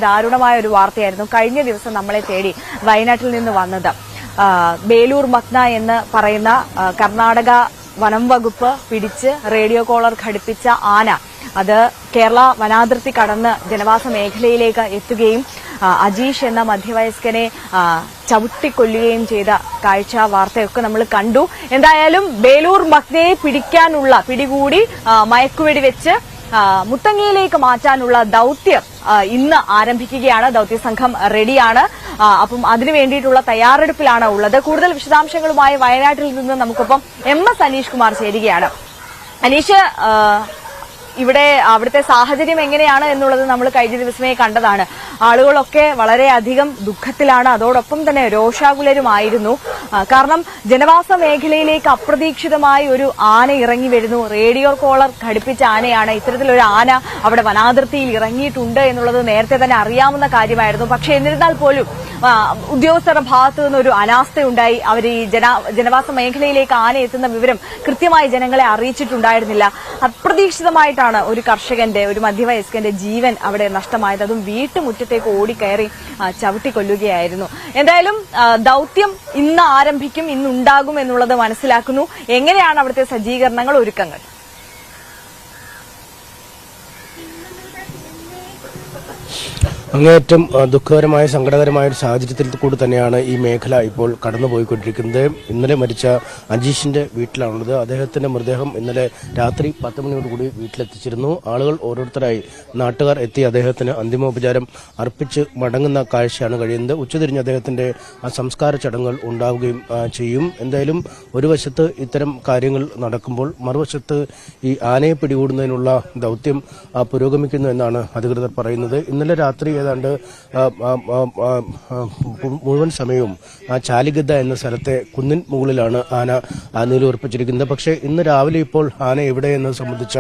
ദാരുണമായ ഒരു വാർത്തയായിരുന്നു കഴിഞ്ഞ ദിവസം നമ്മളെ തേടി വയനാട്ടിൽ നിന്ന് വന്നത്. ബേലൂർ മഗ്ന എന്ന് പറയുന്ന കർണാടക വനം വകുപ്പ് പിടിച്ച് റേഡിയോ കോളർ ഘടിപ്പിച്ച ആന അത് കേരള വനാതിർത്തി കടന്ന് ജനവാസ മേഖലയിലേക്ക് എത്തുകയും അജീഷ് എന്ന മധ്യവയസ്കനെ ചവിട്ടിക്കൊല്ലുകയും ചെയ്ത കാഴ്ച വാർത്തയൊക്കെ നമ്മൾ കണ്ടു. എന്തായാലും ബേലൂർ മഗ്നയെ പിടികൂടി മയക്കുവെടി വെച്ച് മുത്തങ്ങയിലേക്ക് മാറ്റാനുള്ള ദൌത്യം ഇന്ന് ആരംഭിക്കുകയാണ്. ദൌത്യ സംഘം റെഡിയാണ്. അപ്പം അതിനു വേണ്ടിയിട്ടുള്ള തയ്യാറെടുപ്പിലാണ് ഉള്ളത്. കൂടുതൽ വിശദാംശങ്ങളുമായി വയനാട്ടിൽ നിന്ന് നമുക്കൊപ്പം MS അനീഷ് കുമാർ ചേരുകയാണ്. അനീഷ്, അവിടുത്തെ സാഹചര്യം എങ്ങനെയാണ് എന്നുള്ളത് നമ്മൾ കഴിഞ്ഞ ദിവസമേ കണ്ടതാണ്. ആളുകളൊക്കെ വളരെയധികം ദുഃഖത്തിലാണ്, അതോടൊപ്പം തന്നെ രോഷാകുലരുമായിരുന്നു. കാരണം ജനവാസ മേഖലയിലേക്ക് അപ്രതീക്ഷിതമായി ഒരു ആന ഇറങ്ങി വരുന്നു. റേഡിയോ കോളർ ഘടിപ്പിച്ച ആനയാണ്. ഇത്തരത്തിലൊരു ആന അവിടെ വനാതിർത്തിയിൽ ഇറങ്ങിയിട്ടുണ്ട് എന്നുള്ളത് നേരത്തെ തന്നെ അറിയാവുന്ന കാര്യമായിരുന്നു. പക്ഷേ എന്നിരുന്നാൽ പോലും ഉദ്യോഗസ്ഥരുടെ ഭാഗത്തു നിന്നൊരു അനാസ്ഥയുണ്ടായി. അവർ ഈ ജനവാസ മേഖലയിലേക്ക് ആന എത്തുന്ന വിവരം കൃത്യമായി ജനങ്ങളെ അറിയിച്ചിട്ടുണ്ടായിരുന്നില്ല. അപ്രതീക്ഷിതമായിട്ടാണ് ഒരു കർഷകന്റെ, ഒരു മധ്യവയസ്കന്റെ ജീവൻ അവിടെ നഷ്ടമായത്. അതും വീട്ടുമുറ്റത്തേക്ക് ഓടിക്കയറി ചവിട്ടിക്കൊല്ലുകയായിരുന്നു. എന്തായാലും ദൌത്യം ഇന്ന് ആരംഭിക്കും, ഇന്നുണ്ടാകും എന്നുള്ളത് മനസ്സിലാക്കുന്നു. എങ്ങനെയാണ് അവിടുത്തെ സജ്ജീകരണങ്ങൾ, ഒരുക്കങ്ങൾ? അങ്ങേയറ്റം ദുഃഖകരമായ സങ്കടകരമായ ഒരു സാഹചര്യത്തിൽ കൂടി തന്നെയാണ് ഈ മേഖല ഇപ്പോൾ കടന്നുപോയിക്കൊണ്ടിരിക്കുന്നത്. ഇന്നലെ മരിച്ച അജീഷിന്റെ വീട്ടിലാണുള്ളത്. അദ്ദേഹത്തിന്റെ മൃതദേഹം ഇന്നലെ രാത്രി 10 മണിയോടുകൂടി വീട്ടിലെത്തിച്ചിരുന്നു. ആളുകൾ ഓരോരുത്തരായി നാട്ടുകാർ എത്തി അദ്ദേഹത്തിന് അന്തിമോപചാരം അർപ്പിച്ച് മടങ്ങുന്ന കാഴ്ചയാണ് കഴിയുന്നത്. ഉച്ചതിരിഞ്ഞ് അദ്ദേഹത്തിന്റെ സംസ്കാര ചടങ്ങുകൾ ഉണ്ടാവുകയും ചെയ്യും. എന്തായാലും ഒരു വശത്ത് ഇത്തരം കാര്യങ്ങൾ നടക്കുമ്പോൾ മറുവശത്ത് ഈ ആനയെ പിടികൂടുന്നതിനുള്ള ദൌത്യം പുരോഗമിക്കുന്നു എന്നാണ് അധികൃതർ പറയുന്നത്. ഇന്നലെ രാത്രി ഏതാണ്ട് മുഴുവൻ സമയവും ചാലിഗദ്ദ എന്ന സ്ഥലത്തെ കുന്നിൻ മുകളിലാണ് ആന നിലയുറപ്പിച്ചിരിക്കുന്നത്. പക്ഷേ ഇന്ന് രാവിലെ ഇപ്പോൾ ആന എവിടെയെന്നത് സംബന്ധിച്ച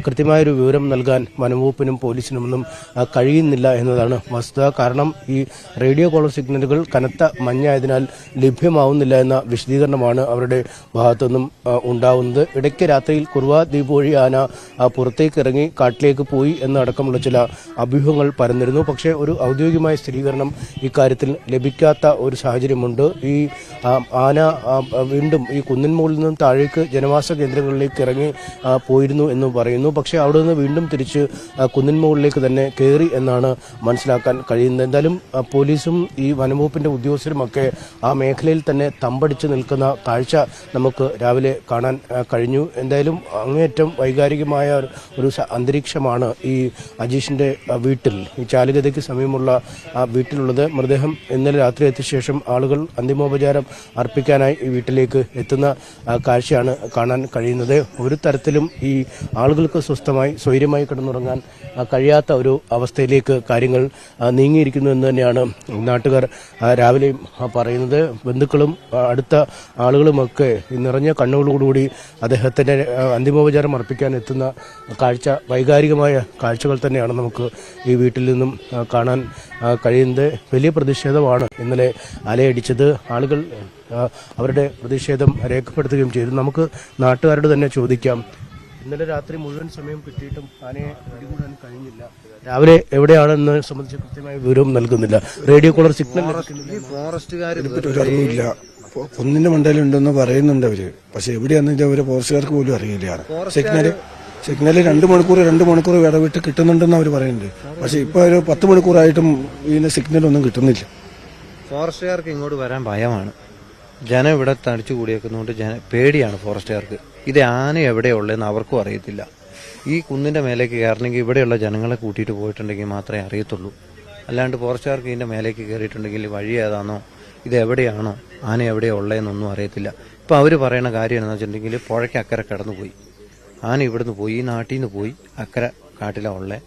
കൃത്യമായൊരു വിവരം നൽകാൻ വനംവകുപ്പിനും പോലീസിനുമൊന്നും കഴിയുന്നില്ല എന്നതാണ് വസ്തുത. കാരണം ഈ റേഡിയോ കോളർ സിഗ്നലുകൾ കനത്ത മഞ്ഞായതിനാൽ ലഭ്യമാവുന്നില്ല എന്ന വിശദീകരണമാണ് അവരുടെ ഭാഗത്തുനിന്നും ഉണ്ടാവുന്നത്. ഇടയ്ക്ക് രാത്രിയിൽ കുർവ ദ്വീപ് വഴി ആന പുറത്തേക്ക് ഇറങ്ങി കാട്ടിലേക്ക് പോയി എന്നടക്കമുള്ള ചില അഭ്യൂഹങ്ങൾ പരന്നിരുന്നു. പക്ഷേ ഒരു ഔദ്യോഗികമായ സ്ഥിരീകരണം ഇക്കാര്യത്തിൽ ലഭിക്കാത്ത ഒരു സാഹചര്യമുണ്ട്. ഈ ആന വീണ്ടും ഈ കുന്നിൻ മുകളിൽ നിന്നും താഴേക്ക് ജനവാസ കേന്ദ്രങ്ങളിലേക്ക് ഇറങ്ങി പോയിരുന്നു എന്ന് പറയുന്നു. പക്ഷേ അവിടെ നിന്ന് വീണ്ടും തിരിച്ച് കുന്നിൻ മുകളിലേക്ക് തന്നെ കയറി എന്നാണ് മനസ്സിലാക്കാൻ കഴിയുന്നത്. എന്തായാലും പോലീസും ഈ വനംവകുപ്പിന്റെ ഉദ്യോഗസ്ഥരുമൊക്കെ ആ മേഖലയിൽ തന്നെ തമ്പടിച്ച് നിൽക്കുന്ന കാഴ്ച നമുക്ക് രാവിലെ കാണാൻ കഴിഞ്ഞു. എന്തായാലും അങ്ങേയറ്റം വൈകാരികമായ ഒരു അന്തരീക്ഷമാണ് ഈ അജീഷിന്റെ വീട്ടിൽ, ഈ ചാലിഗദ്ദയ്ക്ക് സമീപമുള്ള വീട്ടിലുള്ളത്. മൃതദേഹം ഇന്നലെ രാത്രി എത്തിയ ശേഷം ആളുകൾ അന്തിമോപചാരം അർപ്പിക്കാനായി ഈ വീട്ടിലേക്ക് എത്തുന്ന കാഴ്ചയാണ് കാണാൻ കഴിയുന്നത്. ഒരു തരത്തിലും ഈ ആളുകൾക്ക് സ്വസ്ഥമായി സ്വൈര്യമായി കിടന്നുറങ്ങാൻ കഴിയാത്ത ഒരു അവസ്ഥയിലേക്ക് കാര്യങ്ങൾ നീങ്ങിയിരിക്കുന്നു എന്ന് തന്നെയാണ് നാട്ടുകാർ രാവിലെയും പറയുന്നത്. ബന്ധുക്കളും അടുത്ത ആളുകളുമൊക്കെ നിറഞ്ഞ കണ്ണുകളോടുകൂടി അദ്ദേഹത്തിന്റെ അന്തിമോപചാരം അർപ്പിക്കാൻ എത്തുന്ന കാഴ്ച വൈകാരികമായ കാഴ്ചകൾ തന്നെയാണ് നമുക്ക് ഈ വീട്ടിൽ നിന്നും കാണാൻ കഴിയുന്നത്. വലിയ പ്രതിഷേധമാണ് ഇന്നലെ അലയടിച്ചത്. ആളുകൾ അവരുടെ പ്രതിഷേധം രേഖപ്പെടുത്തുകയും ചെയ്തു. നമുക്ക് നാട്ടുകാരോട് തന്നെ ചോദിക്കാം. ഇന്നലെ രാത്രി മുഴുവൻ സമയം കിട്ടിയിട്ടും ആനയെ പിടികൂടാൻ കഴിഞ്ഞില്ല. രാവിലെ എവിടെയാണെന്ന് സംബന്ധിച്ച് കൃത്യമായ വിവരവും നൽകുന്നില്ല. റേഡിയോ കോളർ സിഗ്നൽ അറിയില്ല. കുന്നിന്റെ മണ്ടയിലുണ്ടെന്ന് പറയുന്നുണ്ട് അവര്. പക്ഷെ എവിടെയാണെന്ന് അവര് ഫോറസ്റ്റുകാർക്ക് പോലും അറിയില്ല. സിഗ്നല് 2 മണിക്കൂർ ഇടവിട്ട് കിട്ടുന്നുണ്ടെന്ന് അവർ പറയുന്നുണ്ട്. പക്ഷെ ഇപ്പൊ ഒരു 10 മണിക്കൂറായിട്ടും ഇതിന്റെ സിഗ്നൽ ഒന്നും കിട്ടുന്നില്ല. ഫോറസ്റ്റുകാർക്ക് ഇങ്ങോട്ട് വരാൻ ഭയമാണ്. ജനം ഇവിടെ തടിച്ചു കൂടിയേക്കുന്നതുകൊണ്ട് പേടിയാണ് ഫോറസ്റ്റുകാർക്ക്. ഇത് ആന എവിടെയുള്ളതെന്ന് അവർക്കും അറിയത്തില്ല. ഈ കുന്നിന്റെ മേലേക്ക് കയറണമെങ്കിൽ ഇവിടെയുള്ള ജനങ്ങളെ കൂട്ടിയിട്ട് പോയിട്ടുണ്ടെങ്കിൽ മാത്രമേ അറിയത്തുള്ളൂ. അല്ലാണ്ട് ഫോറസ്റ്റുകാർക്ക് ഇതിന്റെ മേലേക്ക് കയറിയിട്ടുണ്ടെങ്കിൽ വഴി ഏതാണോ, ഇത് എവിടെയാണോ, ആന എവിടെയാ ഉള്ളതെന്നൊന്നും അറിയത്തില്ല. ഇപ്പൊ അവര് പറയുന്ന കാര്യം എന്താണെന്ന് വെച്ചിട്ടുണ്ടെങ്കിൽ പുഴയ്ക്ക് അക്കരെ കടന്നുപോയി, ആന ഇവിടുന്ന് പോയി, ഈ നാട്ടിൽ നിന്ന് പോയി അക്കരെ കാട്ടിലാണ് ഉള്ളത്.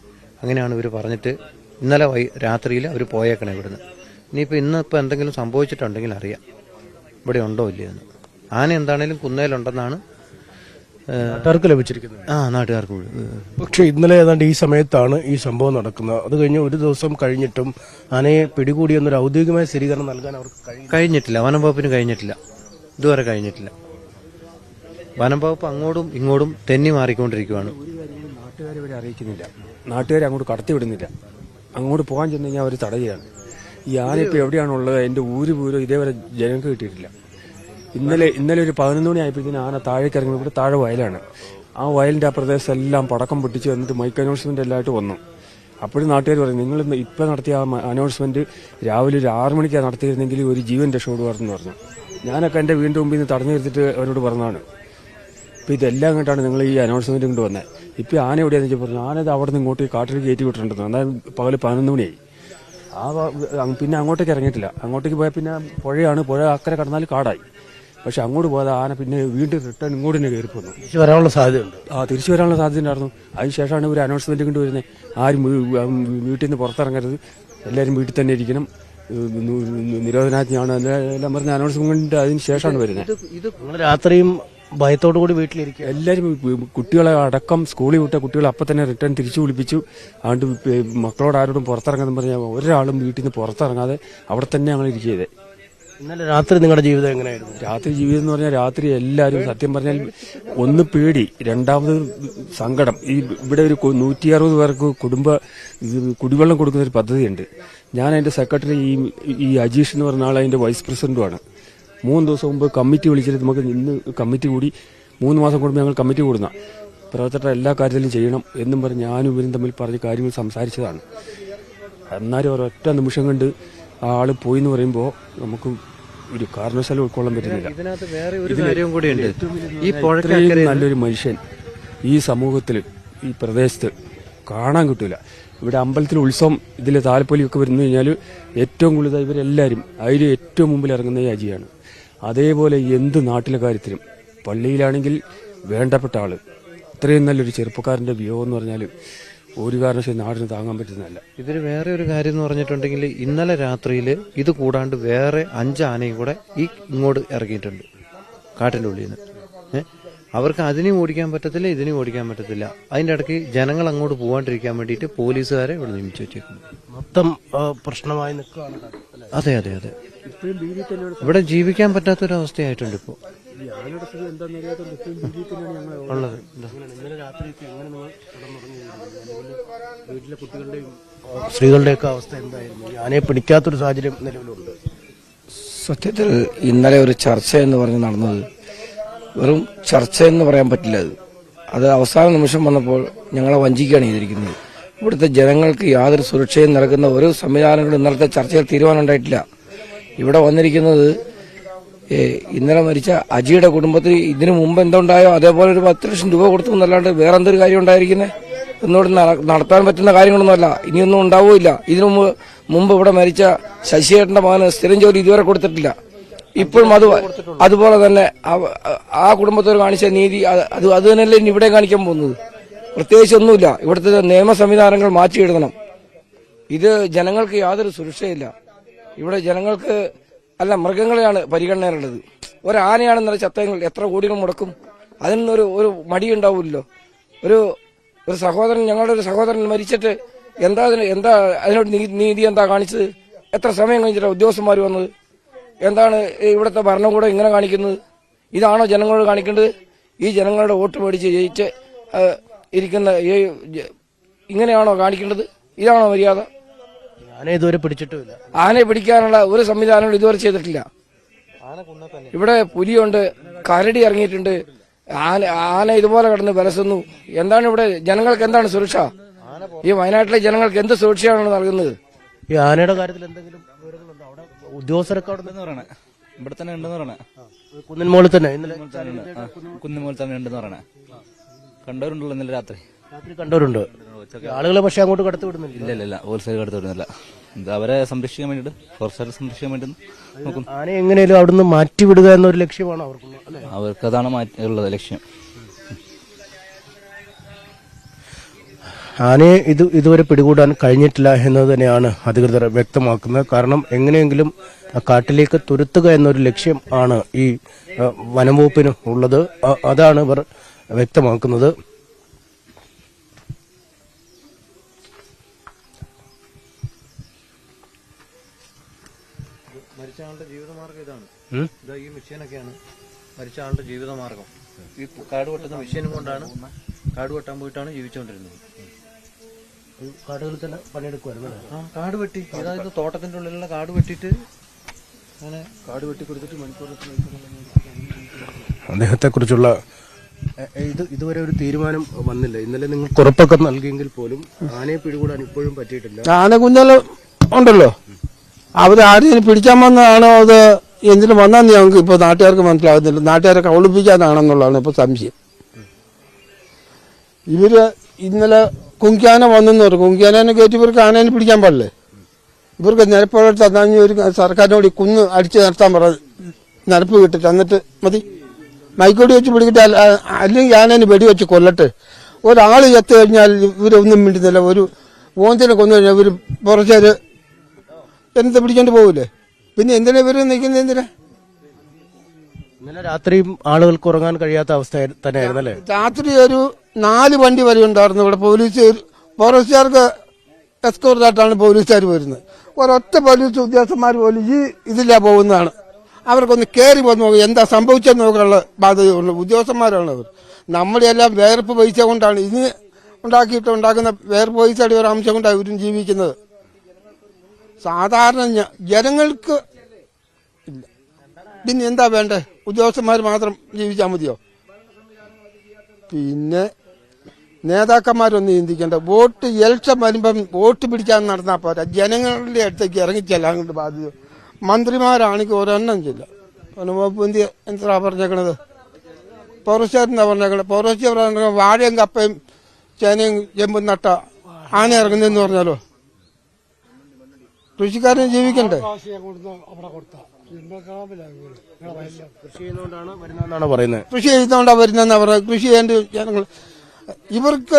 അങ്ങനെയാണ് ഇവർ പറഞ്ഞിട്ട് ഇന്നലെ രാത്രിയിൽ അവർ പോയേക്കണം ഇവിടുന്ന്. ഇന്നിപ്പോൾ എന്തെങ്കിലും സംഭവിച്ചിട്ടുണ്ടെങ്കിൽ അറിയാം ഇവിടെ ഉണ്ടോ ഇല്ലയെന്ന്. ആന എന്താണേലും കുന്നേലുണ്ടെന്നാണ് നാട്ടുകാർക്ക് ലഭിച്ചിരിക്കുന്നത്. നാട്ടുകാർക്ക്. പക്ഷേ ഇന്നലെ ഏതാണ്ട് ഈ സമയത്താണ് ഈ സംഭവം നടക്കുന്നത്. അത് കഴിഞ്ഞ് ഒരു ദിവസം കഴിഞ്ഞിട്ടും ആനയെ പിടികൂടിയെന്നൊരു ഔദ്യോഗികമായ സ്ഥിരീകരണം നൽകാൻ അവർക്ക് കഴിഞ്ഞിട്ടില്ല. വനം വകുപ്പിന് കഴിഞ്ഞിട്ടില്ല, ഇതുവരെ കഴിഞ്ഞിട്ടില്ല. വനം വകുപ്പ് അങ്ങോട്ടും ഇങ്ങോട്ടും തെന്നി മാറിക്കൊണ്ടിരിക്കുകയാണ്. നാട്ടുകാരെ അറിയിക്കുന്നില്ല, നാട്ടുകാരെ അങ്ങോട്ട് കടത്തിവിടുന്നില്ല. അങ്ങോട്ട് പോകാൻ ചെന്ന് കഴിഞ്ഞാൽ അവർ തടയുകയാണ്. ഈ ആന ഇപ്പോൾ എവിടെയാണുള്ളത് അതിന്റെ ഊര് പൂരം ഇതേവരെ ജനങ്ങൾക്ക് കിട്ടിയിട്ടില്ല. ഇന്നലെ ഒരു 11 മണി ആയപ്പോഴത്തേന് ആന താഴേക്ക് ഇറങ്ങി. ഇവിടെ താഴെ വയലാണ്. ആ വയലിന്റെ ആ പ്രദേശം എല്ലാം പടക്കം പൊട്ടിച്ച് വന്നിട്ട് മൈക്ക് അനൗൺസ്മെന്റ് എല്ലായിട്ട് വന്നു. അപ്പോഴും നാട്ടുകാർ പറയും, നിങ്ങൾ ഇപ്പം നടത്തിയ ആ അനൗൺസ്മെന്റ് രാവിലെ ഒരു 6 മണിക്കാണ് നടത്തിയിരുന്നെങ്കിൽ ഒരു ജീവൻ രക്ഷപ്പെടുമായിരുന്നു പറഞ്ഞു. ഞാനൊക്കെ എൻ്റെ വീടിൻ്റെ മുമ്പിൽ നിന്ന് തടഞ്ഞു നിർത്തിയിട്ട് അവരോട് പറഞ്ഞതാണ്. ഇപ്പം ഇതെല്ലാം കണ്ടാണ് നിങ്ങൾ ഈ അനൗൺസ്മെന്റ് കൊണ്ട് വന്നത്. ഇപ്പം ആന എവിടെയാണെന്ന് വെച്ചാൽ പറഞ്ഞു, ആനത് അവിടെ നിന്ന് ഇങ്ങോട്ട് കാട്ടിൽ കയറ്റി വിട്ടിട്ടുണ്ടെന്ന്. എന്നാൽ പകൽ 11 മണിയായി. പിന്നെ അങ്ങോട്ടേക്ക് ഇറങ്ങിയിട്ടില്ല. അങ്ങോട്ടേക്ക് പോയാൽ പിന്നെ പുഴ അക്കരെ കടന്നാൽ കാടായി. പക്ഷെ അങ്ങോട്ട് പോകാതെ ആന പിന്നെ വീണ്ടും റിട്ടേൺ ഇങ്ങോട്ട് തന്നെ കയറി പോന്നു. തിരിച്ചു വരാനുള്ള സാധ്യതയുണ്ട്. തിരിച്ചു വരാനുള്ള സാധ്യത ഉണ്ടായിരുന്നു. അതിനുശേഷമാണ് ഒരു അനൗൺസ്മെന്റ് കൊണ്ട് വരുന്നത്, ആരും വീട്ടിൽ നിന്ന് പുറത്തിറങ്ങരുത്, എല്ലാവരും വീട്ടിൽ തന്നെ ഇരിക്കണം, നിരോധനാജ്ഞയാണ് എല്ലാം പറഞ്ഞ അനൗൺസ്മെന്റ് അതിന് ശേഷമാണ് വരുന്നത്. നിങ്ങൾ രാത്രിയും ഭയത്തോടു കൂടി വീട്ടിലിരിക്കുക. എല്ലാവരും കുട്ടികളെ അടക്കം സ്കൂളിൽ വിട്ട കുട്ടികളെ അപ്പം തന്നെ റിട്ടേൺ തിരിച്ചു വിളിപ്പിച്ചു. അതുകൊണ്ട് മക്കളോട് ആരോടും പുറത്തിറങ്ങാൻ പറഞ്ഞാൽ ഒരാളും വീട്ടിൽ നിന്ന് പുറത്തിറങ്ങാതെ അവിടെ തന്നെ ഞങ്ങൾ ഇരിക്കുകയത്. ഇന്നലെ രാത്രി നിങ്ങളുടെ ജീവിതം എങ്ങനെയായിരുന്നു? രാത്രി ജീവിതം എന്ന് പറഞ്ഞാൽ രാത്രി എല്ലാവരും സത്യം പറഞ്ഞാൽ ഒന്ന് പേടി, രണ്ടാമത് സങ്കടം. ഇവിടെ ഒരു 160 പേർക്ക് കുടിവെള്ളം കൊടുക്കുന്ന ഒരു പദ്ധതിയുണ്ട്. ഞാൻ അതിന്റെ സെക്രട്ടറി ഈ അജീഷ് എന്ന് പറഞ്ഞ ആൾ അതിന്റെ വൈസ് പ്രസിഡന്റുമാണ്. 3 ദിവസം മുമ്പ് കമ്മിറ്റി വിളിച്ചിട്ട് നമുക്ക് ഇന്ന് കമ്മിറ്റി കൂടി 3 മാസം കൂടുമ്പോൾ ഞങ്ങൾ കമ്മിറ്റി കൂടുന്ന പ്രവർത്തകർ എല്ലാ കാര്യത്തിലും ചെയ്യണം എന്നും പറഞ്ഞ് ഞാനും ഇവരും തമ്മിൽ പറഞ്ഞ് കാര്യങ്ങൾ സംസാരിച്ചതാണ്. എന്നാലും ഒരൊറ്റ നിമിഷം കൊണ്ട് ആ ആള് പോയി എന്ന് പറയുമ്പോൾ നമുക്ക് ഒരു കാരണവശാലും ഉൾക്കൊള്ളാൻ പറ്റുന്നില്ല. ഇതിനകത്ത് വേറെ ഒരു കാര്യം കൂടിയുണ്ട്. ഈ ഇത്രയും നല്ലൊരു മനുഷ്യൻ ഈ സമൂഹത്തിൽ ഈ പ്രദേശത്ത് കാണാൻ കിട്ടൂല. ഇവിടെ അമ്പലത്തിൽ ഉത്സവം ഇതിലെ താലപ്പൊലിയൊക്കെ വരുന്നു കഴിഞ്ഞാൽ ഏറ്റവും കൂടുതൽ ഇവരെല്ലാവരും അതിൽ ഏറ്റവും മുമ്പിൽ ഇറങ്ങുന്ന ഈ അജിയാണ്. അതേപോലെ എന്ത് നാട്ടിലെ കാര്യത്തിലും പള്ളിയിലാണെങ്കിൽ വേണ്ടപ്പെട്ട ആള്. ഇത്രയും നല്ലൊരു ചെറുപ്പക്കാരന്റെ വിയോഗം എന്ന് പറഞ്ഞാൽ ഒരു കാരണവശാലും നാടിന് താങ്ങാൻ പറ്റുന്നതല്ല. ഇതിൽ വേറെ ഒരു കാര്യം എന്ന് പറഞ്ഞിട്ടുണ്ടെങ്കിൽ ഇന്നലെ രാത്രിയിൽ ഇത് കൂടാണ്ട് വേറെ 5 ആനയും കൂടെ ഇങ്ങോട്ട് ഇറങ്ങിയിട്ടുണ്ട് കാട്ടിന്റെ ഉള്ളിൽ നിന്ന്. അവർക്ക് അതിനെയും ഓടിക്കാൻ പറ്റത്തില്ല, ഇതിനെയും ഓടിക്കാൻ പറ്റത്തില്ല. അതിന്റെ ഇടയ്ക്ക് ജനങ്ങൾ അങ്ങോട്ട് പോകാണ്ടിരിക്കാൻ വേണ്ടിയിട്ട് പോലീസുകാരെ ഇവിടെ നിയമിച്ചു വെച്ചേക്കുന്നു. മൊത്തം പ്രശ്നമായി നിൽക്കുകയാണ്. അതെ അതെ അതെ, ഇവിടെ ജീവിക്കാൻ പറ്റാത്തൊരവസ്ഥയായിട്ടുണ്ട് ഇപ്പോൾ ഉള്ളത്. വീട്ടിലെ കുട്ടികളുടെയും സ്ത്രീകളുടെയൊക്കെ അവസ്ഥ എന്തായിരുന്നു? ആനയെ പിടിക്കാത്തൊരു സാഹചര്യം നിലവിലുണ്ട്. സത്യത്തിൽ ഇന്നലെ ഒരു ചർച്ച എന്ന് പറഞ്ഞ് നടന്നത് വെറും ചർച്ച എന്ന് പറയാൻ പറ്റില്ല. അത് അവസാന നിമിഷം വന്നപ്പോൾ ഞങ്ങളെ വഞ്ചിക്കുകയാണ് ചെയ്തിരിക്കുന്നത്. ഇവിടുത്തെ ജനങ്ങൾക്ക് യാതൊരു സുരക്ഷയും നൽകുന്ന ഒരു സംവിധാനങ്ങളും ഇന്നലത്തെ ചർച്ചയിൽ തീരുമാനം ഉണ്ടായിട്ടില്ല. ഇവിടെ വന്നിരിക്കുന്നത് ഇന്നലെ മരിച്ച അജിയുടെ കുടുംബത്തിന് ഇതിനു മുമ്പ് എന്തുണ്ടായോ അതേപോലെ ഒരു 10 ലക്ഷം രൂപ കൊടുത്തു എന്നല്ലാണ്ട് വേറെ എന്തൊരു കാര്യം ഉണ്ടായിരിക്കുന്നത് എന്നോട് നടത്താൻ പറ്റുന്ന കാര്യങ്ങളൊന്നുമല്ല. ഇനിയൊന്നും ഉണ്ടാവുകയില്ല. ഇതിനു മുമ്പ് ഇവിടെ മരിച്ച ശശിയേട്ടന്റെ മകന് സ്ഥിരം ജോലി ഇതുവരെ കൊടുത്തിട്ടില്ല. ഇപ്പോഴും അതുപോലെ തന്നെ ആ കുടുംബത്തോട് കാണിച്ച നീതി അത് തന്നെയല്ലേ ഇനി ഇവിടെ കാണിക്കാൻ പോകുന്നത്. പ്രത്യേകിച്ച് ഒന്നുമില്ല. ഇവിടുത്തെ നിയമ സംവിധാനങ്ങൾ മാറ്റിയെഴുതണം. ഇത് ജനങ്ങൾക്ക് യാതൊരു സുരക്ഷയില്ല. ഇവിടെ ജനങ്ങൾക്ക് അല്ല മൃഗങ്ങളെയാണ് പരിഗണനയുള്ളത്. ഒരാനയാണെന്നുള്ള ചത്തങ്ങൾ എത്ര കോടികൾ മുടക്കും? അതിനൊരു മടിയുണ്ടാവില്ലല്ലോ. ഒരു സഹോദരൻ, ഞങ്ങളുടെ ഒരു സഹോദരൻ മരിച്ചിട്ട് എന്താ അതിനോട് നീതി എന്താ കാണിച്ചത്? എത്ര സമയം കഴിഞ്ഞിട്ടാണ് ഉദ്യോഗസ്ഥന്മാർ വന്നത്? എന്താണ് ഇവിടുത്തെ ഭരണകൂടം ഇങ്ങനെ കാണിക്കുന്നത്? ഇതാണോ ജനങ്ങളോട് കാണിക്കേണ്ടത്? ഈ ജനങ്ങളുടെ വോട്ട് മേടിച്ച് ജയിച്ച് ഇരിക്കുന്ന ഇങ്ങനെയാണോ കാണിക്കേണ്ടത്? ഇതാണോ മര്യാദ? ആനയെ ഇതുവരെ പിടിച്ചിട്ടുമില്ല. ആനയെ പിടിക്കാനുള്ള ഒരു സംവിധാനങ്ങളും ഇതുവരെ ചെയ്തിട്ടില്ല. ഇവിടെ പുലിയുണ്ട്, കരടി ഇറങ്ങിയിട്ടുണ്ട്. ആന ഇതുപോലെ കിടന്ന് വിലസുന്നു. എന്താണ് ഇവിടെ ജനങ്ങൾക്ക് എന്താണ് സുരക്ഷ? ഈ വയനാട്ടിലെ ജനങ്ങൾക്ക് എന്ത് സുരക്ഷയാണ് നൽകുന്നത്? ഈ ആനയുടെ കാര്യത്തിൽ എന്തെങ്കിലും വിവരങ്ങളുണ്ടോ? അവിടെ ഉദ്യോഗസ്ഥരൊക്കെ അവിടെ പറയണേ ഇവിടെ തന്നെ ഉണ്ടെന്ന് പറയണേ. കുന്നിൻമോളിൽ തന്നെ ഇന്നലെ കുന്നിൻമോളിൽ തന്നെ ഉണ്ടെന്ന് പറയണേ. കണ്ടവരുണ്ടല്ലോ ഇന്നലെ രാത്രി കണ്ടവരുണ്ട്. ആളുകളെ പക്ഷെ അങ്ങോട്ട് കടത്തി വിടുന്നില്ല. ഇല്ല ഹോൾസെയിൽ കടത്തി വിടുന്നില്ല. അവരെ സംരക്ഷിക്കാൻ വേണ്ടിട്ട് ഫോറസ്റ്റുകാരെ സംരക്ഷിക്കാൻ വേണ്ടി നോക്കും. ആനയെ എങ്ങനെയാലും അവിടുന്ന് മാറ്റിവിടുക എന്നൊരു ലക്ഷ്യമാണ് അവർക്കതാണ് ഉള്ളത് ലക്ഷ്യം. ആനയെ ഇതുവരെ പിടികൂടാൻ കഴിഞ്ഞിട്ടില്ല എന്നത് തന്നെയാണ് അധികൃതർ വ്യക്തമാക്കുന്നത്. കാരണം എങ്ങനെയെങ്കിലും കാട്ടിലേക്ക് തുരത്തുക എന്നൊരു ലക്ഷ്യം ആണ് ഈ വനംവകുപ്പിന് ഉള്ളത്. അതാണ് ഇവർ വ്യക്തമാക്കുന്നത്. മരിച്ച ആളുടെ ജീവിതമാർഗം ഇതാണ്. ഈ മെഷീനൊക്കെയാണ് മരിച്ച ആളുടെ ജീവിതമാർഗം. ഈ കാട് വെട്ടുന്ന മെഷീനും കൊണ്ടാണ് കാട് വെട്ടാൻ പോയിട്ടാണ് ജീവിച്ചുകൊണ്ടിരുന്നത്. കാടുകളിൽ തന്നെ പണിയെടുക്കുമായിരുന്നു. കാട് വെട്ടി, അതായത് തോട്ടത്തിന്റെ ഉള്ളിലുള്ള കാട് വെട്ടിയിട്ട് അങ്ങനെ കാട് വെട്ടി കൊടുത്തിട്ട് മണിക്കൂർ അദ്ദേഹത്തെക്കുറിച്ചുള്ള ഇതുവരെ ഒരു തീരുമാനം വന്നില്ല. ഇന്നലെ നിങ്ങൾ ഉറപ്പൊക്കെ നൽകിയെങ്കിൽ പോലും ആനയെ പിടികൂടാൻ ഇപ്പോഴും പറ്റിയിട്ടില്ല. ആനക്കുഞ്ഞാല് ഉണ്ടല്ലോ, അവരാരെയും പിടിക്കാൻ വന്നതാണോ അത് എന്തിനു വന്നാന്ന് ഞങ്ങൾക്ക് ഇപ്പൊ നാട്ടുകാർക്ക് മനസ്സിലാകുന്നില്ല. നാട്ടുകാരെ കൗളിപ്പിക്കാനാണെന്നുള്ളതാണ് ഇപ്പൊ സംശയം. ഇവര് ഇന്നലെ കുങ്കിയാന വന്നെന്ന് പറഞ്ഞു. കുങ്കിയാനെ കയറ്റി ഇവർക്ക് ആനേനെ പിടിക്കാൻ പാടില്ലേ? ഇവർക്ക് നിരപ്പോഴത്ത് തന്നാഞ്ഞ് ഒരു സർക്കാരിനോട് ഈ കുന്ന് അടിച്ചു നിർത്താൻ പറഞ്ഞു, നിരപ്പ് കിട്ടിട്ട് എന്നിട്ട് മതി, മൈക്കോടി വെച്ച് പിടിക്കിട്ട് അല്ലെങ്കിൽ ആനേനെ വെടിവെച്ച് കൊല്ലട്ടെ. ഒരാൾ ചത്തു കഴിഞ്ഞാൽ ഇവരൊന്നും മിണ്ടുന്നില്ല. ഒരു ഓന്തിനെ കൊന്നു കഴിഞ്ഞാൽ ഇവർ പുറച്ചേര് എന്ത് പിടിക്കേണ്ടി പോകില്ലേ? പിന്നെ എന്തിനാ ഇവർ നിൽക്കുന്നത്? എന്തിനാ? ഇന്നലെ രാത്രിയും ആളുകൾക്ക് ഉറങ്ങാൻ കഴിയാത്ത അവസ്ഥ തന്നെയായിരുന്നു അല്ലേ? രാത്രി ഒരു 4 വണ്ടി വരെ ഉണ്ടായിരുന്നു ഇവിടെ. പോലീസ് ഫോറസ്റ്റുകാർക്ക് എസ്കോർട്ടായിട്ടാണ് പോലീസുകാർ വരുന്നത്. ഒരൊറ്റ പോലീസ് ഉദ്യോഗസ്ഥന്മാർ പോലും ഈ ഇതിലാ പോകുന്നതാണ്. അവർക്കൊന്ന് കയറി വന്ന് നോക്കുക എന്താ സംഭവിച്ചെന്ന് നോക്കാനുള്ള ബാധ്യതയുള്ള ഉദ്യോഗസ്ഥന്മാരാണ് അവർ. നമ്മുടെ എല്ലാം വേർപ്പ് പൈസ കൊണ്ടാണ് ഇനി ഉണ്ടാക്കുന്ന വേർപ്പ് പൈസയുടെ ഒരു അംശം കൊണ്ടാണ് ഇവരും ജീവിക്കുന്നത്. സാധാരണ ജനങ്ങൾക്ക് ഇല്ല. പിന്നെ എന്താ വേണ്ടേ? ഉദ്യോഗസ്ഥന്മാർ മാത്രം ജീവിച്ചാൽ മതിയോ? പിന്നെ നേതാക്കന്മാരൊന്നും ചിന്തിക്കേണ്ട. വോട്ട് ഇലക്ഷൻ വരുമ്പം വോട്ട് പിടിക്കാൻ നടന്നാൽ പോരാ, ജനങ്ങളുടെ അടുത്തേക്ക് ഇറങ്ങിച്ചല്ല അങ്ങോട്ട് ബാധ്യത. മന്ത്രിമാരാണെങ്കിൽ ഒരെണ്ണം ചെല്ല. വകുപ്പ് എന്താ പറഞ്ഞേക്കണത്? ഫോറസ്റ്റുകാരെന്താ പറഞ്ഞേക്കണത്? ഫോറസ്റ്റ് പറഞ്ഞ വാഴയും കപ്പയും ചേനയും ചെമ്പും നട്ട ആന ഇറങ്ങുന്നതെന്ന് പറഞ്ഞാലോ? കൃഷിക്കാരന് ജീവിക്കണ്ടേ? കൃഷി ചെയ്യുന്നതുകൊണ്ടാണ് വരുന്നതെന്നാണ് പറയുന്നത്. കൃഷി ചെയ്യുന്നതുകൊണ്ടാണ് വരുന്നതെന്നാ പറയുന്നത്. കൃഷി ചെയ്യേണ്ട ജനങ്ങൾ ഇവർക്ക്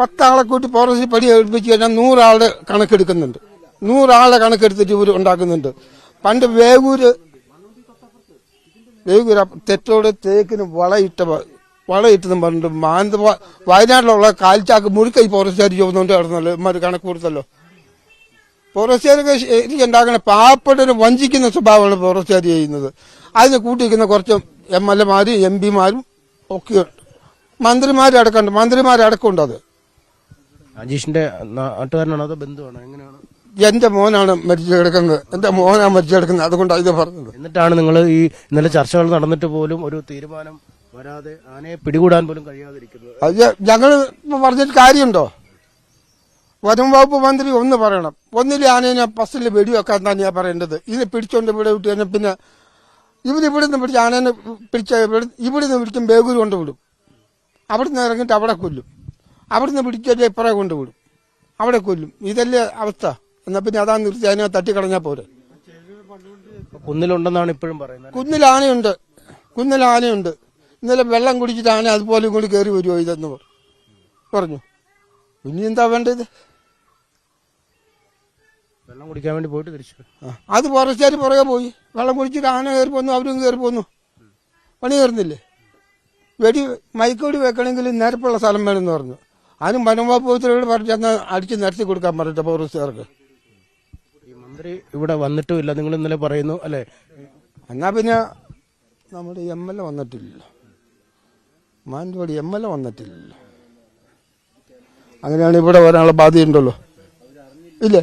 10 ആളെ കൂട്ടി ഫോറസ്റ്റ് പടി ഏൽപ്പിച്ച് കഴിഞ്ഞാൽ 100 ആളുടെ കണക്കെടുക്കുന്നുണ്ട്. 100 ആളുടെ കണക്കെടുത്തിട്ട് ഇവർ ഉണ്ടാക്കുന്നുണ്ട്. പണ്ട് വേഗൂര് തെറ്റോട് തേക്കിന് വളയിട്ടെന്നും പറഞ്ഞിട്ട് വയനാട്ടിലുള്ള കാൽച്ചാക്ക് മുഴുക്കൈ ഫോറസ്റ്റുകാർ ചോദിച്ചുകൊണ്ട് നടന്നല്ലോ. ഇമാര് കണക്ക് കൊടുത്തല്ലോ. ഫോറസ്റ്റുകാരൊക്കെ ശരിക്കും ഉണ്ടാക്കണ പാവപ്പെട്ടവരെ വഞ്ചിക്കുന്ന സ്വഭാവമാണ് ഫോറസ്റ്റുകാർ ചെയ്യുന്നത്. അതിന് കൂട്ടിയിരിക്കുന്ന കുറച്ച് MLA-മാരും MP-മാരും ഒക്കെയുണ്ട്. മന്ത്രിമാരടക്കമുണ്ട്. അത് അജീഷിന്റെ നാട്ടുകാരനാണോ അതോ ബന്ധുവാണോ? എങ്ങനെയാണ്? എന്റെ മോനാണ് മരിച്ചു കിടക്കുന്നത്. അതുകൊണ്ടാണ് ഇത് പറഞ്ഞത്. എന്നിട്ടാണ് നിങ്ങൾ ഈ ഇന്നലെ ചർച്ചകൾ നടന്നിട്ട് പോലും ഒരു തീരുമാനം വരാതെ ആനയെ പിടികൂടാൻ പോലും കഴിയാതിരിക്കുന്നത്. അത് ഞങ്ങൾ പറഞ്ഞിട്ട് കാര്യമുണ്ടോ? വനം വകുപ്പ് മന്ത്രി ഒന്ന് പറയണം. ഒന്നിലെ ആനേനെ ബസ്സിൽ വെടിവെക്കാൻ തന്നെയാണ് പറയേണ്ടത്. ഇതിനെ പിടിച്ചോണ്ട് ഇവിടെ വിട്ട് തന്നെ പിന്നെ ഇവരിവിടുന്ന് പിടിച്ച് ആനേനെ ഇവിടുന്ന് പിടിച്ചും ബേഗൂര് കൊണ്ടുവിടും. അവിടുന്ന് ഇറങ്ങിയിട്ട് അവിടെ കൊല്ലും. അവിടുന്ന് പിടിച്ചാൽ ഇപ്പറേ കൊണ്ടുവിടും, അവിടെ കൊല്ലും. ഇതല്ലേ അവസ്ഥ. എന്നാൽ പിന്നെ അതാ നിർത്തി അതിനെ തട്ടിക്കളഞ്ഞാൽ പോരെ. കുന്നിലുണ്ടെന്നാണ് ഇപ്പോഴും പറയുന്നത്. കുന്നിൽ ആനയുണ്ട്. ഇന്നലെ വെള്ളം കുടിച്ചിട്ട് ആന അതുപോലെ കൂടി കയറി വരുമോ ഇതെന്ന് പറഞ്ഞു. ഇനി എന്താ വേണ്ടത്? വെള്ളം കുടിക്കാൻ വേണ്ടി പോയിട്ട് തിരിച്ചു അത് ഫോറസ്റ്റുകാർ പുറകെ പോയി വെള്ളം കുടിച്ചിട്ട് ആന കയറി പോന്നു, അവരും കയറി പോന്നു. പണി കയറുന്നില്ലേ? മൈക്കോടി വെക്കണമെങ്കിൽ നിരപ്പുള്ള സ്ഥലം വേണമെന്ന് പറഞ്ഞു. അതിനും വനം വകുപ്പ് പറഞ്ഞ് അടിച്ച് നിരത്തി കൊടുക്കാൻ പറഞ്ഞിട്ട് ഫോറസ്റ്റുകാർക്ക്. ഈ മന്ത്രി ഇവിടെ വന്നിട്ടുമില്ല നിങ്ങൾ ഇന്നലെ പറയുന്നു അല്ലേ? എന്നാ പിന്നെ നമ്മുടെ MLA വന്നിട്ടില്ലല്ലോ, മാനന്തവാടി MLA വന്നിട്ടില്ലല്ലോ. അങ്ങനെയാണ് ഇവിടെ വരാനുള്ള ബാധ്യതയുണ്ടല്ലോ. ഇല്ലേ?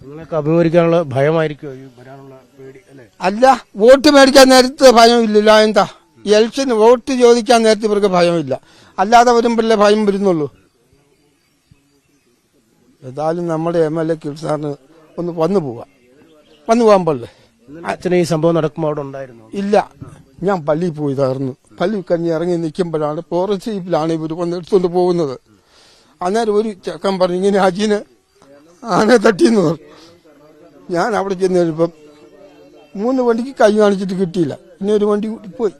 നിങ്ങൾക്ക് അഭിമുഖീകരിക്കാനുള്ള ഭയമായിരിക്കുമോ ഈ വരാനുള്ള പേടി അല്ലേ? അല്ല, വോട്ട് മേടിക്കാൻ നേരത്തെ ഭയമില്ലല്ലോ. എന്താ ഇലക്ഷന് വോട്ട് ചോദിക്കാൻ നേരത്തെ ഇവർക്ക് ഭയമില്ല. അല്ലാതെ വരുമ്പോഴല്ലേ ഭയം വരുന്നുള്ളൂ. ഏതായാലും നമ്മുടെ MLA സാറിന് ഒന്ന് വന്നു പോകാൻ പാടില്ലേ? അച്ഛനെ ഈ സംഭവം നടക്കുമ്പോൾ അവിടെ ഉണ്ടായിരുന്നു? ഇല്ല, ഞാൻ പള്ളിയിൽ പോയതായിരുന്നു. പള്ളി കഴിഞ്ഞ് ഇറങ്ങി നിൽക്കുമ്പോഴാണ് ഫോറസ്റ്റ് ജീപ്പിലാണ് ഇവർ വന്ന് എടുത്തുകൊണ്ട് പോകുന്നത്. അന്നേരം ഒരു ചെക്കൻ പറഞ്ഞു ഇങ്ങനെ അജീനെ ആനെ തട്ടിയെന്ന് പറഞ്ഞു. ഞാൻ അവിടെ ചെന്ന് കഴിയുമ്പം 3 വണ്ടിക്ക് കൈ കാണിച്ചിട്ട് കിട്ടിയില്ല. പിന്നെ ഒരു വണ്ടി കൂടി പോയി.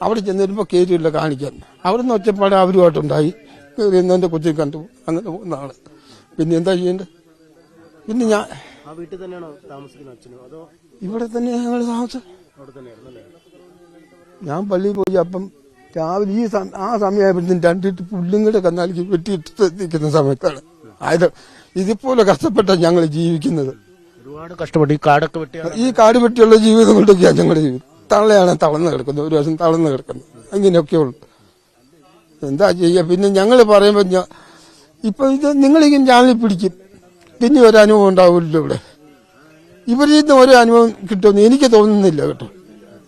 അവിടെ ചെന്ന് വരുമ്പോൾ കയറിയില്ല കാണിക്കാൻ. അവിടെ നിന്ന് ഒറ്റപ്പാട് അവരുമായിട്ടുണ്ടായി. കയറി എന്നെ കൊച്ചിൽ കണ്ടു. അങ്ങനെ പോകുന്ന ആള്. പിന്നെ എന്താ ചെയ്യേണ്ടത്? പിന്നെ ഞാൻ വീട്ടിൽ തന്നെയാണോ താമസിക്കുന്നത് അച്ഛനോ അതോ? ഇവിടെ തന്നെ ഞങ്ങൾ താമസം. ഞാൻ പള്ളിയിൽ പോയി. അപ്പം രാവിലെ ആ സമയമായപ്പോഴത്തേക്കും 2 പുല്ലുങ്ങളുടെ കന്നാലിക്ക് വെട്ടിയിട്ട് നിൽക്കുന്ന സമയത്താണ് ആയത്. ഇതുപോലെ കഷ്ടപ്പെട്ടാണ് ഞങ്ങൾ ജീവിക്കുന്നത്. ഒരുപാട് കഷ്ടപ്പെട്ടു. ഈ കാടൊക്കെ വെട്ടി, ഈ കാട് വെട്ടിയുള്ള ജീവിതം കൊണ്ടൊക്കെയാണ് ഞങ്ങളുടെ ജീവിതം. തള്ളയാണ് തളർന്ന് കിടക്കുന്നത്, ഒരു ദിവസം തളർന്ന് കിടക്കുന്നത്. അങ്ങനെയൊക്കെ ഉള്ളു. എന്താ ചെയ്യുക? പിന്നെ ഞങ്ങൾ പറയുമ്പോൾ ഇപ്പൊ ഇത് നിങ്ങളിങ്ങനെ ചാനലിൽ പിടിക്കും, പിന്നെ ഒരു അനുഭവം ഉണ്ടാവില്ല ഇവിടെ. ഇവരിൽ നിന്ന് ഒരു അനുഭവം കിട്ടുമെന്ന് എനിക്ക് തോന്നുന്നില്ല കേട്ടോ.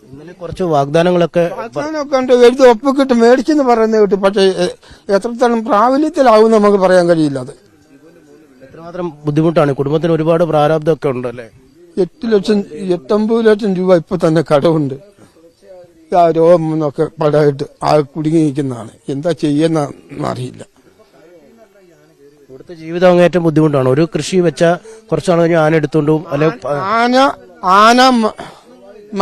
ഇന്നലെ കുറച്ച് വാഗ്ദാനങ്ങളൊക്കെ വാഗ്ദാനമൊക്കെ ഉണ്ട്, എഴുതി ഒപ്പിക്കിട്ട് മേടിച്ചെന്ന് പറയുന്നത് കേട്ടു. പക്ഷേ എത്രത്തോളം പ്രാബല്യത്തിലാവും നമുക്ക് പറയാൻ കഴിയില്ല. അത് എത്രമാത്രം ബുദ്ധിമുട്ടാണ്, കുടുംബത്തിന് ഒരുപാട് പ്രാരാബ്ദമൊക്കെ ഉണ്ടല്ലേ. 8-9 ലക്ഷം രൂപ ഇപ്പൊ തന്നെ കടവുണ്ട്. ആ രോഗം എന്നൊക്കെ പടമായിട്ട് ആ കുടുങ്ങി നിൽക്കുന്നതാണ്. എന്താ ചെയ്യുന്ന അറിയില്ല. ഇവിടുത്തെ ജീവിതം അങ്ങേറ്റം ബുദ്ധിമുട്ടാണ്. ഒരു കൃഷി വെച്ചാൽ കുറച്ചാണ് കഴിഞ്ഞാൽ ആന എടുത്തോണ്ട് പോകും, അല്ലെ ആന,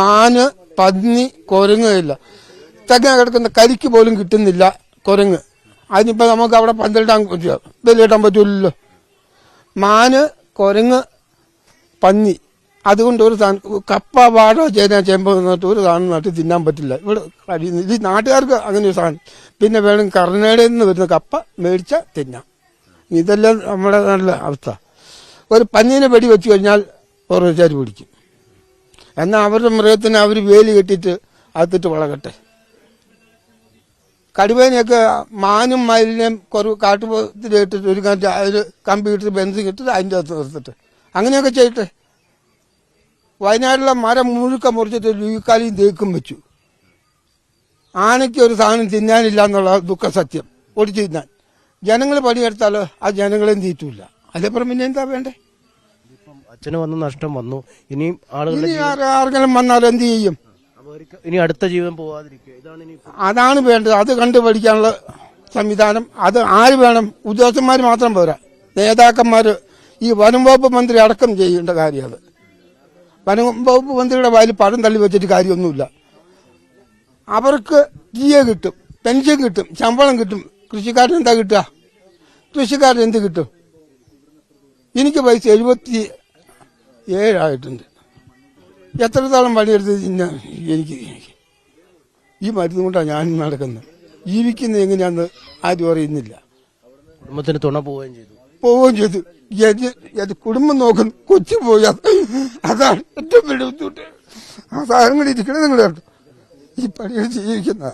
മാന്, പന്നി, കുരങ്ങില്ല. തെങ്ങ കിടക്കുന്ന കരിക്ക് പോലും കിട്ടുന്നില്ല കുരങ്ങ്. അതിനിപ്പോ നമുക്ക് അവിടെ പന്തലിടാൻ ബലിയിടാൻ പറ്റൂലല്ലോ. മാന്, കുരങ്ങ്, പന്നി, അതുകൊണ്ട് ഒരു സാധനം കപ്പ, വാഴ, ചേന, ചേമ്പ് എന്നിട്ട് ഒരു സാധനം നട്ട് തിന്നാൻ പറ്റില്ല ഇവിടെ കഴിയുന്നു. ഇത് നാട്ടുകാർക്ക് അങ്ങനെ ഒരു സാധനം. പിന്നെ വേണം കർണാടകയിൽ നിന്ന് വരുന്ന കപ്പ മേടിച്ചാൽ തിന്നാം. ഇതെല്ലാം നമ്മുടെ നല്ല അവസ്ഥ. ഒരു പന്നീനെ വെടി വെച്ച് കഴിഞ്ഞാൽ ഓരോരുത്തർ പിടിക്കും. എന്നാൽ അവരുടെ മൃഗത്തിന് അവർ വേലി കെട്ടിയിട്ട് അകത്തിട്ട് വളകട്ടെ. കടുവേനെയൊക്കെ മാനും മയിലിനെയും കാട്ടുപോത്തിലിട്ടിട്ട് ഒരു കമ്പി ഇട്ടിട്ട് ബെൻസിൻ ഇട്ടിട്ട് അതിൻ്റെ അകത്ത് നിർത്തിട്ട് അങ്ങനെയൊക്കെ ചെയ്യട്ടെ. വയനാട്ടിലെ മരം മുഴുക്ക മുറിച്ചിട്ട് ലീക്കാലിയും തേക്കും വെച്ചു. ആനയ്ക്ക് ഒരു സാധനം തിന്നാനില്ല എന്നുള്ള ദുഃഖ സത്യം, ഒടിച്ചു തിന്നാൻ. ജനങ്ങൾ പണിയെടുത്താൽ ആ ജനങ്ങളെയും തീറ്റൂല. അതേപ്പുറം പിന്നെ എന്താ വേണ്ടേ? അച്ഛന് വന്ന നഷ്ടം വന്നു, ഇനിയും ആളുകൾ ഇനി ആർക്കെങ്കിലും വന്നാൽ എന്ത് ചെയ്യും? ഇനി അടുത്ത ജീവിതം പോവാതിരിക്കുക, ഇതാണ് ഇനി. അതാണ് വേണ്ടത്. അത് കണ്ടുപഠിക്കാനുള്ള സംവിധാനം അത് ആര് വേണം? ഉദ്യോഗസ്ഥന്മാർ മാത്രം പോരാ, നേതാക്കന്മാർ. ഈ വനം വകുപ്പ് മന്ത്രി അടക്കം ചെയ്യേണ്ട കാര്യം അത്. വനം വകുപ്പ് മന്ത്രിയുടെ വായിൽ പഴം തള്ളി വെച്ചിട്ട് കാര്യമൊന്നുമില്ല. അവർക്ക് ജിയെ കിട്ടും, പെൻഷൻ കിട്ടും, ശമ്പളം കിട്ടും. കൃഷിക്കാരൻ എന്താ കിട്ടുക? കൃഷിക്കാരൻ എന്ത് കിട്ടും? എനിക്ക് വയസ്സ് 77 എത്രത്തോളം പണിയെടുത്ത് എനിക്ക് ഈ മരുന്ന് കൊണ്ടാണ് ഞാൻ നടക്കുന്നത്. ജീവിക്കുന്നത് എങ്ങനെയാണെന്ന് ആരും അറിയുന്നില്ല. കുടുംബത്തിന് തുണ പോവുകയും ചെയ്തു. കുടുംബം നോക്കുന്നു, കൊച്ചു പോയാ. അതാണ് ഏറ്റവും വലിയ ബുദ്ധിമുട്ട്. ആ സാധനങ്ങൾ ഇരിക്കണേ നിങ്ങൾ കേട്ടോ. ഈ പണികൾ ജീവിക്കുന്ന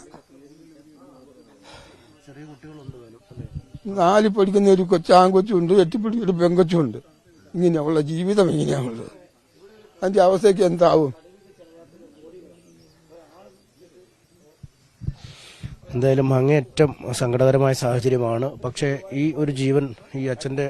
4 പഠിക്കുന്ന ഒരു ആൺകൊച്ചുണ്ട്, 8 പഠിക്കുന്ന ഒരു പെങ്കൊച്ചുണ്ട്. ഇങ്ങനെയുള്ള ജീവിതം എങ്ങനെയാണുള്ളത്? അതിന്റെ അവസ്ഥയ്ക്ക് എന്താവും? എന്തായാലും അങ്ങേയറ്റം സങ്കടകരമായ സാഹചര്യമാണ്. പക്ഷേ ഈ ഒരു ജീവൻ ഈ അച്ഛൻ്റെ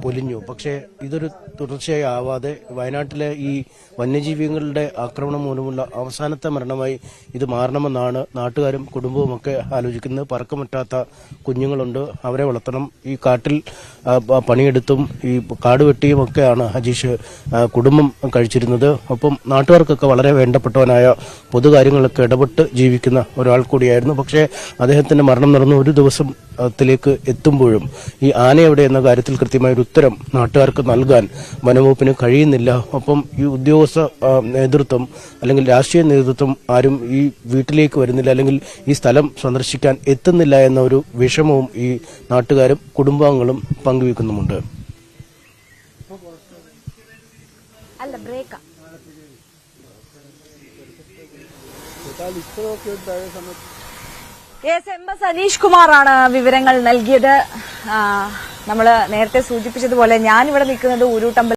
പൊലിഞ്ഞു. പക്ഷേ ഇതൊരു തുടർച്ചയായി ആവാതെ വയനാട്ടിലെ ഈ വന്യജീവികളുടെ ആക്രമണം മൂലമുള്ള അവസാനത്തെ മരണമായി ഇത് മാറണമെന്നാണ് നാട്ടുകാരും കുടുംബവും ഒക്കെ ആലോചിക്കുന്നത്. പറക്കമറ്റാത്ത കുഞ്ഞുങ്ങളുണ്ട്, അവരെ വളർത്തണം. ഈ കാട്ടിൽ പണിയെടുത്തും ഈ കാട് വെട്ടിയും ഒക്കെയാണ് അജീഷ് കുടുംബം കഴിച്ചിരുന്നത്. ഒപ്പം നാട്ടുകാർക്കൊക്കെ വളരെ വേണ്ടപ്പെട്ടവനായ പൊതുകാര്യങ്ങളൊക്കെ ഇടപെട്ട് ജീവിക്കുന്ന ഒരാൾ കൂടിയായിരുന്നു. പക്ഷേ അദ്ദേഹത്തിന്റെ മരണം നടന്ന ഒരു ദിവസത്തിലേക്ക് എത്തുമ്പോഴും ഈ ആന എവിടെ എന്ന കാര്യത്തിൽ കൃത്യമായ ഒരു ഉത്തരം നാട്ടുകാർക്ക് നൽകാൻ വനംവകുപ്പിന് കഴിയുന്നില്ല. ഒപ്പം ഈ ഉദ്യോഗസ്ഥ നേതൃത്വം അല്ലെങ്കിൽ രാഷ്ട്രീയ നേതൃത്വം ആരും ഈ വീട്ടിലേക്ക് വരുന്നില്ല, അല്ലെങ്കിൽ ഈ സ്ഥലം സന്ദർശിക്കാൻ എത്തുന്നില്ല എന്ന ഒരു വിഷമവും ഈ നാട്ടുകാരും കുടുംബാംഗങ്ങളും പങ്കുവെക്കുന്നുമുണ്ട്. MS അനീഷ് കുമാറാണ് വിവരങ്ങൾ നൽകിയത്. നമ്മൾ നേരത്തെ സൂചിപ്പിച്ചതുപോലെ ഞാനിവിടെ നിൽക്കുന്നത് ഊരൂട്ടമ്പലം